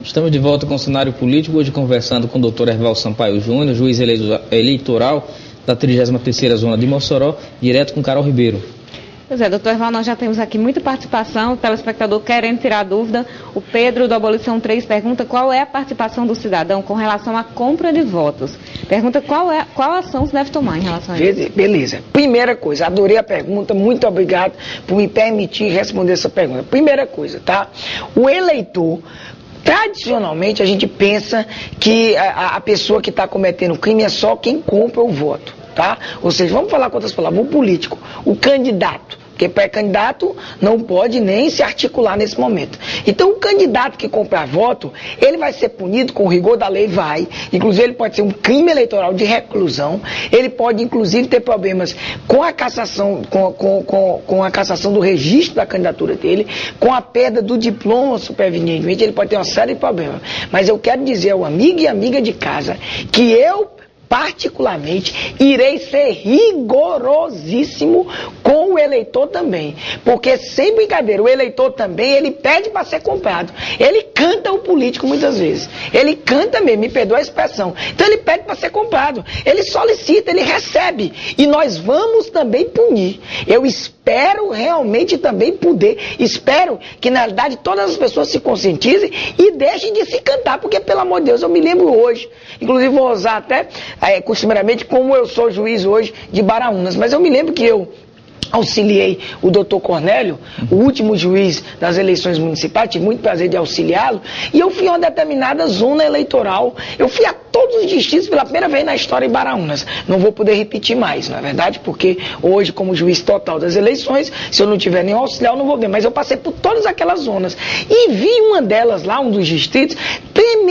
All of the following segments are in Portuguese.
Estamos de volta com o cenário político, hoje conversando com o Dr. Herval Sampaio Júnior, juiz eleitoral da 33ª Zona de Mossoró, direto com Carol Ribeiro. Pois é, doutor Herval, nós já temos aqui muita participação, o telespectador querendo tirar dúvida. O Pedro, do Abolição 3, pergunta qual é a participação do cidadão com relação à compra de votos. Pergunta qual ação se deve tomar em relação a isso. Beleza. Primeira coisa, adorei a pergunta, muito obrigado por me permitir responder essa pergunta. Primeira coisa, tá? O eleitor... Tradicionalmente, a gente pensa que a pessoa que está cometendo crime é só quem compra o voto, tá? Ou seja, vamos falar com outras palavras, o político, o candidato. Porque pré-candidato não pode nem se articular nesse momento. Então, o candidato que comprar voto, ele vai ser punido com o rigor da lei, vai. Inclusive, ele pode ser um crime eleitoral de reclusão. Ele pode, inclusive, ter problemas com a cassação, com a cassação do registro da candidatura dele, com a perda do diploma supervenientemente. Ele pode ter uma série de problemas. Mas eu quero dizer ao amigo e amiga de casa que eu, particularmente, irei ser rigorosíssimo com o eleitor também, porque sem brincadeira, o eleitor também, ele pede para ser comprado, ele canta o político muitas vezes, ele canta mesmo, me perdoa a expressão, então ele pede para ser comprado, ele solicita, ele recebe, e nós vamos também punir. Eu espero realmente também poder, espero que na verdade todas as pessoas se conscientizem e deixem de se cantar, porque pelo amor de Deus, eu me lembro hoje, inclusive vou usar até costumeiramente como eu sou juiz hoje de Baraunas, mas eu me lembro que eu auxiliei o doutor Cornélio, o último juiz das eleições municipais, tive muito prazer de auxiliá-lo, e eu fui a uma determinada zona eleitoral, eu fui a todos os distritos pela primeira vez na história em Baraunas. Não vou poder repetir mais, na verdade, porque hoje, como juiz total das eleições, se eu não tiver nenhum auxiliar, eu não vou ver, mas eu passei por todas aquelas zonas, e vi uma delas lá, um dos distritos,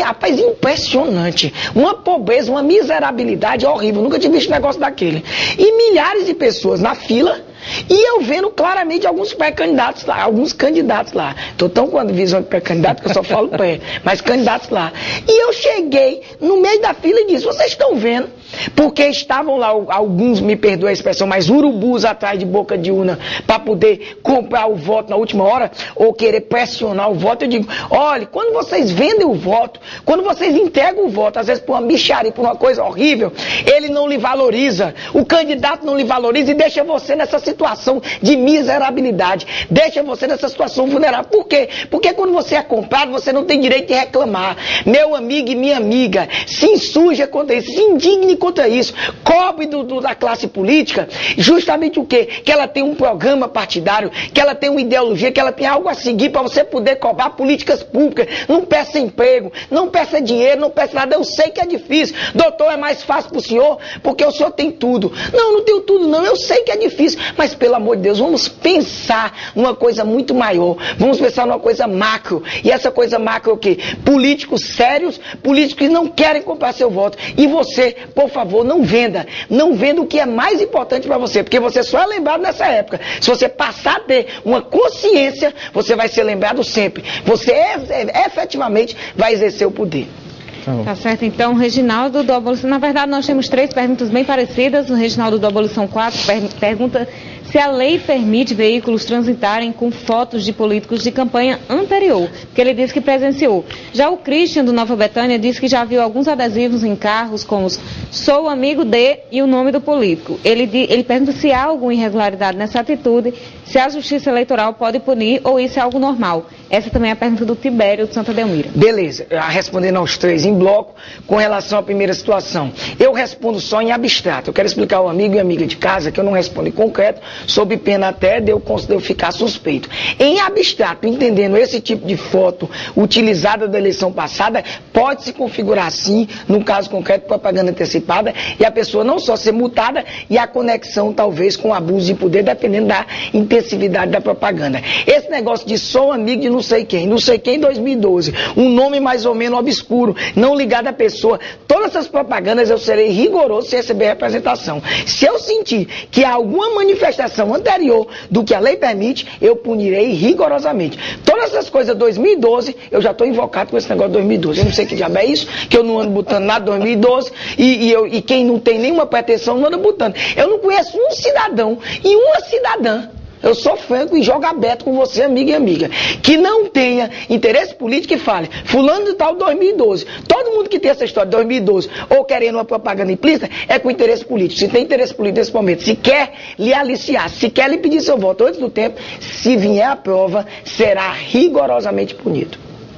rapaz, impressionante, uma pobreza, uma miserabilidade horrível, nunca tinha visto um negócio daquele, e milhares de pessoas na fila, e eu vendo claramente alguns pré-candidatos lá, alguns candidatos lá. Estou tão com a visão de pré-candidato que eu só falo pré, mas candidatos lá. E eu cheguei no meio da fila e disse, vocês estão vendo? Porque estavam lá alguns, me perdoa a expressão, mas urubus atrás de boca de urna para poder comprar o voto na última hora ou querer pressionar o voto. Eu digo, olha, quando vocês vendem o voto, quando vocês entregam o voto, às vezes por uma bicharia, por uma coisa horrível, ele não lhe valoriza, o candidato não lhe valoriza e deixa você nessa situação de miserabilidade, deixa você nessa situação vulnerável. Por quê? Porque quando você é comprado, você não tem direito de reclamar. Meu amigo e minha amiga, se insurja contra isso, se indigne contra isso, cobre da classe política, justamente o quê? Que ela tem um programa partidário, que ela tem uma ideologia, que ela tem algo a seguir para você poder cobrar políticas públicas. Não peça emprego, não peça dinheiro, não peça nada. Eu sei que é difícil. Doutor, é mais fácil para o senhor, porque o senhor tem tudo. Não, não tenho tudo não, eu sei que é difícil, mas pelo amor de Deus, vamos pensar numa coisa muito maior, vamos pensar numa coisa macro, e essa coisa macro é o quê? Políticos sérios, políticos que não querem comprar seu voto, e você, por favor, não venda o que é mais importante para você, porque você só é lembrado nessa época. Se você passar a ter uma consciência, você vai ser lembrado sempre, você efetivamente vai exercer o poder. Tá certo, então, Reginaldo do Abolição, na verdade nós temos 3 perguntas bem parecidas. O Reginaldo do Abolição 4 pergunta se a lei permite veículos transitarem com fotos de políticos de campanha anterior, porque ele disse que presenciou. Já o Christian do Nova Betânia disse que já viu alguns adesivos em carros como sou amigo de e o nome do político. Ele pergunta se há alguma irregularidade nessa atitude, se a Justiça Eleitoral pode punir ou isso é algo normal. Essa também é a pergunta do Tibério de Santa Delmira. Beleza, respondendo aos 3 em bloco, com relação à primeira situação. Eu respondo só em abstrato. Eu quero explicar ao amigo e amiga de casa que eu não respondo em concreto, sob pena até de eu ficar suspeito. Em abstrato, entendendo esse tipo de foto utilizada da eleição passada, pode se configurar assim, no caso concreto, propaganda antecipada, e a pessoa não só ser multada, e a conexão talvez com abuso de poder, dependendo da intensividade da propaganda. Esse negócio de sou amigo de não sei quem em 2012, um nome mais ou menos obscuro, não ligado à pessoa, todas essas propagandas eu serei rigoroso se receber representação. Se eu sentir que há alguma manifestação anterior do que a lei permite, eu punirei rigorosamente. Todas essas coisas 2012, eu já estou invocado com esse negócio de 2012. Eu não sei que diabo é isso, que eu não ando botando nada de 2012, e quem não tem nenhuma pretensão não anda botando. Eu não conheço um cidadão e uma cidadã, Eu sou franco e jogo aberto com você, amiga e amiga. Que não tenha interesse político e fale, fulano de tal 2012. Todo mundo que tem essa história de 2012 ou querendo uma propaganda implícita é com interesse político. Se tem interesse político nesse momento, se quer lhe aliciar, se quer lhe pedir seu voto antes do tempo, se vier a prova, será rigorosamente punido.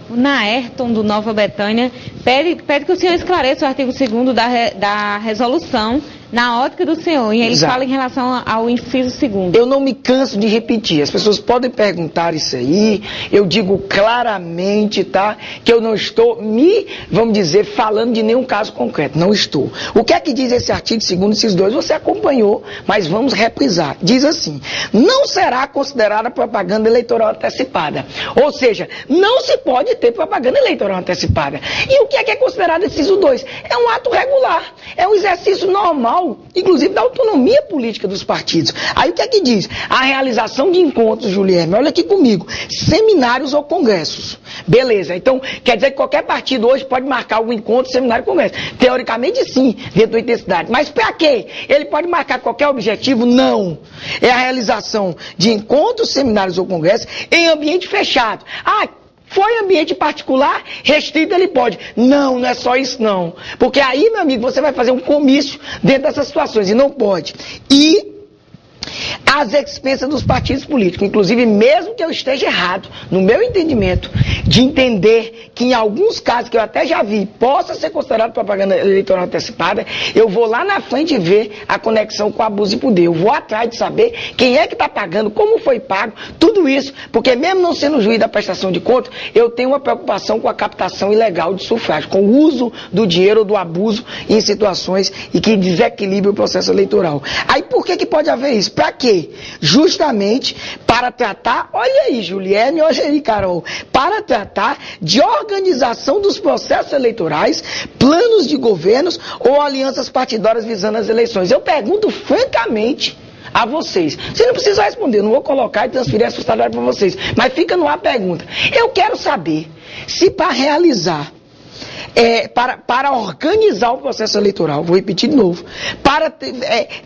O Naerton, do Nova Betânia, pede que o senhor esclareça o artigo 2º da resolução na ótica do senhor. E ele Exato. fala em relação ao inciso 2º. Eu não me canso de repetir. As pessoas podem perguntar isso aí. Eu digo claramente, tá? Que eu não estou vamos dizer, falando de nenhum caso concreto. Não estou. O que é que diz esse artigo 2º, inciso 2? Você acompanhou, mas vamos reprisar. Diz assim: não será considerada propaganda eleitoral antecipada. Ou seja, não se pode ter propaganda eleitoral antecipada. E o que é considerado inciso 2? É um ato regular. É um exercício normal, inclusive da autonomia política dos partidos. Aí o que é que diz? A realização de encontros, Juliane, olha aqui comigo, seminários ou congressos. Beleza, então quer dizer que qualquer partido hoje pode marcar algum encontro, seminário ou congresso. Teoricamente sim, dentro da intensidade. Mas para quê? Ele pode marcar qualquer objetivo? Não. É a realização de encontros, seminários ou congressos em ambiente fechado. Foi ambiente particular, restrito ele pode. Não, não é só isso não. Porque aí, meu amigo, você vai fazer um comício dentro dessas situações e não pode. E às expensas dos partidos políticos. Inclusive, mesmo que eu esteja errado, no meu entendimento, de entender que em alguns casos, que eu até já vi, possa ser considerado propaganda eleitoral antecipada, eu vou lá na frente ver a conexão com abuso de poder. Eu vou atrás de saber quem é que está pagando, como foi pago, tudo isso, porque mesmo não sendo juiz da prestação de contas, eu tenho uma preocupação com a captação ilegal de sufrágio, com o uso do dinheiro ou do abuso em situações e que desequilibre o processo eleitoral. Aí por que pode haver isso? Para quê? Justamente para tratar, olha aí, Juliane, olha aí, Carol, para tratar de organização dos processos eleitorais, planos de governos ou alianças partidárias visando as eleições. Eu pergunto francamente a vocês. Vocês não precisam responder, eu não vou colocar e transferir a responsabilidade para vocês, mas fica no ar a pergunta. Eu quero saber se para realizar para organizar o processo eleitoral, vou repetir de novo, para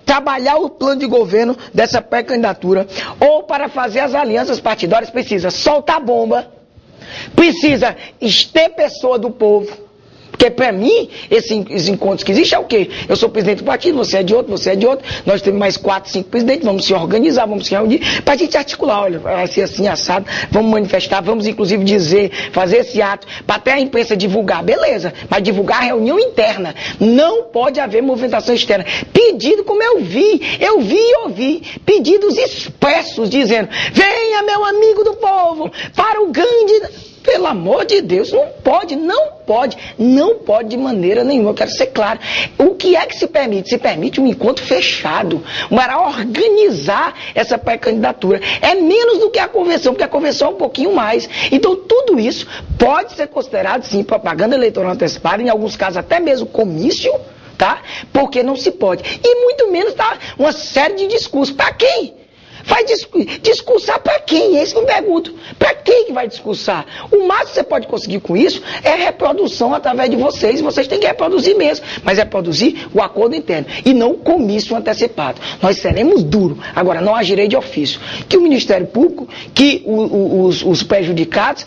trabalhar o plano de governo dessa pré-candidatura, ou para fazer as alianças partidárias, precisa soltar bomba, precisa ter pessoa do povo. Porque para mim, esses encontros que existem é o quê? Eu sou presidente do partido, você é de outro, nós temos mais 4, 5 presidentes, vamos se organizar, vamos se reunir, para a gente articular, olha, vai ser assim, assado, vamos manifestar, vamos inclusive dizer, fazer esse ato, para até a imprensa divulgar, beleza, mas divulgar a reunião interna, não pode haver movimentação externa. Pedido, como eu vi e ouvi, pedidos expressos dizendo, venha meu amigo do povo, para o grande... Pelo amor de Deus, não pode de maneira nenhuma, eu quero ser claro. O que é que se permite? Se permite um encontro fechado, para organizar essa pré-candidatura. É menos do que a convenção, porque a convenção é um pouquinho mais. Então tudo isso pode ser considerado, sim, propaganda eleitoral antecipada, em alguns casos até mesmo comício, tá? Porque não se pode. E muito menos tá uma série de discursos. Para quem? Vai discursar para quem? É isso que eu pergunto. Para quem que vai discursar? O máximo que você pode conseguir com isso é reprodução através de vocês. Vocês têm que reproduzir mesmo. Mas reproduzir o acordo interno. E não o comício antecipado. Nós seremos duros. Agora, não agirei de ofício. Que o Ministério Público, que os prejudicados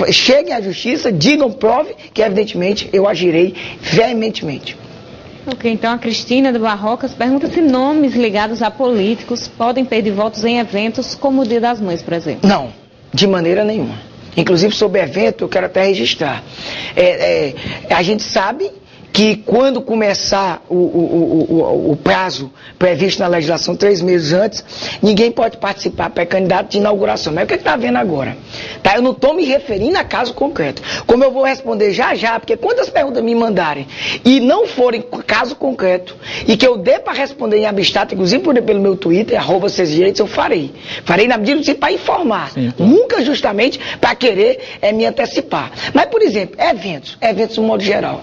cheguem à justiça, digam, prove que evidentemente eu agirei veementemente. Ok, então a Cristina do Barrocas pergunta se nomes ligados a políticos podem perder votos em eventos como o Dia das Mães, por exemplo. Não, de maneira nenhuma. Inclusive sobre evento eu quero até registrar. A gente sabe que quando começar o prazo previsto na legislação 3 meses antes, ninguém pode participar pré-candidato de inauguração. Mas o que está vendo agora? Tá? Eu não estou me referindo a caso concreto. Como eu vou responder já, porque quantas perguntas me mandarem e não forem caso concreto, e que eu dê para responder em abstrato, inclusive pelo meu Twitter, @CesDireitos, eu farei. Farei na medida do possível para informar. Sim, então. Nunca justamente para querer me antecipar. Mas, por exemplo, eventos no modo geral.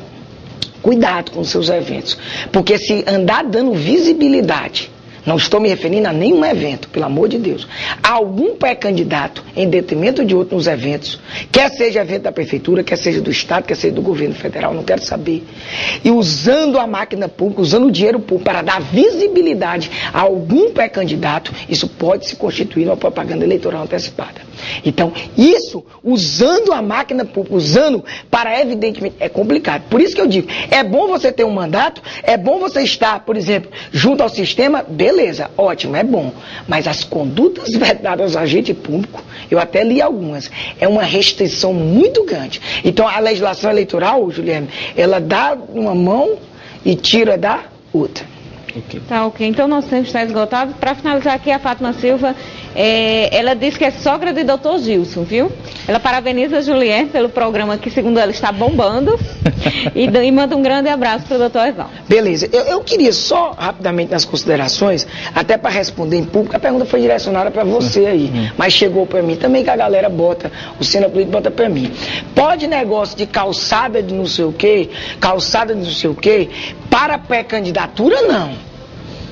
Cuidado com os seus eventos, porque se andar dando visibilidade Não estou me referindo a nenhum evento, pelo amor de Deus. Algum pré-candidato em detrimento de outro nos eventos, quer seja evento da prefeitura, quer seja do Estado, quer seja do governo federal, não quero saber. E usando a máquina pública, usando o dinheiro público para dar visibilidade a algum pré-candidato, isso pode se constituir uma propaganda eleitoral antecipada. Então, isso, usando a máquina pública, usando para, evidentemente, é complicado. Por isso que eu digo, é bom você ter um mandato, é bom você estar, por exemplo, junto ao sistema, beleza, ótimo, é bom. Mas as condutas vedadas ao agente público, eu até li algumas, é uma restrição muito grande. Então, a legislação eleitoral, Juliana, ela dá uma mão e tira da outra. Okay. Tá, ok. Então, nosso tempo está esgotado. Para finalizar aqui, a Fátima Silva, ela disse que é sogra de Dr. Gilson, viu? Ela parabeniza a Juliette pelo programa que, segundo ela, está bombando e manda um grande abraço para o Dr. Erval. Beleza. Eu queria só, rapidamente, nas considerações, até para responder em público, a pergunta foi direcionada para você aí, mas chegou para mim também, que a galera bota, o Cena Político bota para mim. Pode negócio de calçada de não sei o quê, calçada de não sei o quê, para pré-candidatura, não.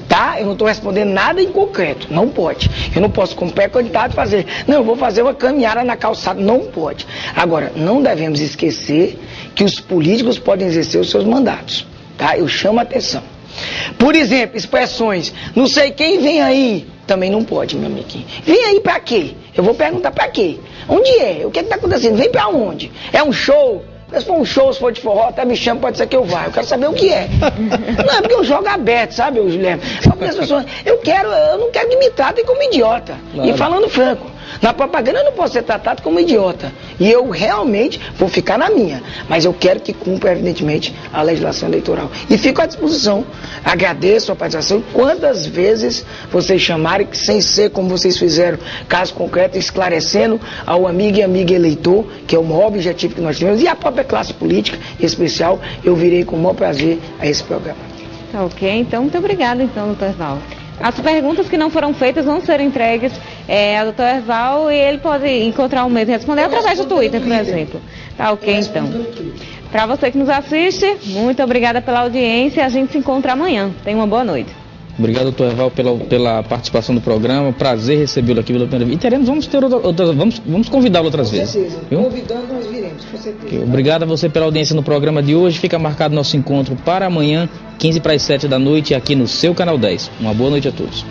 Tá? Eu não estou respondendo nada em concreto, não pode. Eu não posso, como pré-candidato, fazer, não, eu vou fazer uma caminhada na calçada, não pode. Agora, não devemos esquecer que os políticos podem exercer os seus mandatos, tá? Eu chamo a atenção. Por exemplo, expressões, não sei quem vem aí, também não pode, meu amiguinho. Vem aí pra quê? Eu vou perguntar pra quê? Onde é? O que está acontecendo? Vem pra onde? É um show? Se for um show, se for de forró, até me chama, pode ser que eu vá. Eu quero saber o que é. Não, é porque eu jogo aberto, sabe, Guilherme? As pessoas, eu não quero que me tratem como idiota. Claro. E falando franco, na propaganda eu não posso ser tratado como idiota. E eu realmente vou ficar na minha. Mas eu quero que cumpra, evidentemente, a legislação eleitoral. E fico à disposição. Agradeço a participação. Quantas vezes vocês chamarem, sem ser como vocês fizeram, caso concreto, esclarecendo ao amigo e amiga eleitor, que é o maior objetivo que nós temos, e a própria classe política, em especial, eu virei com o maior prazer a esse programa. Tá ok, então muito obrigada, então, doutor Erval. As perguntas que não foram feitas vão ser entregues ao doutor Erval e ele pode encontrar o mesmo e responder através do Twitter, por exemplo. Tá ok, então. Para você que nos assiste, muito obrigada pela audiência. A gente se encontra amanhã. Tenha uma boa noite. Obrigado, doutor Erval, pela participação do programa. Prazer recebê-lo aqui pela primeira vez. E vamos ter vamos convidá-lo outras vezes. Com certeza. Viu? Convidando, nós viremos, com certeza. Okay. Obrigado a você pela audiência no programa de hoje. Fica marcado nosso encontro para amanhã, 15 para as 7 da noite, aqui no seu Canal 10. Uma boa noite a todos.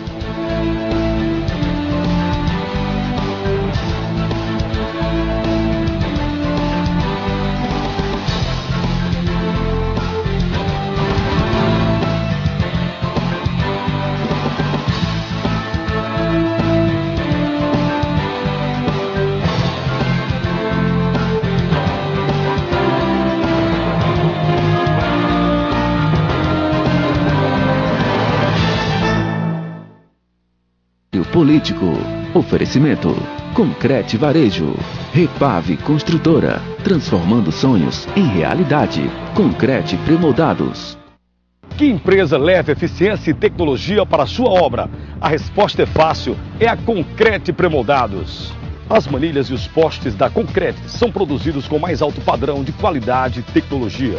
Político. Oferecimento. Concrete Varejo. Repave Construtora. Transformando sonhos em realidade. Concrete Premoldados. Que empresa leva eficiência e tecnologia para a sua obra? A resposta é fácil. É a Concrete Premoldados. As manilhas e os postes da Concrete são produzidos com mais alto padrão de qualidade e tecnologia.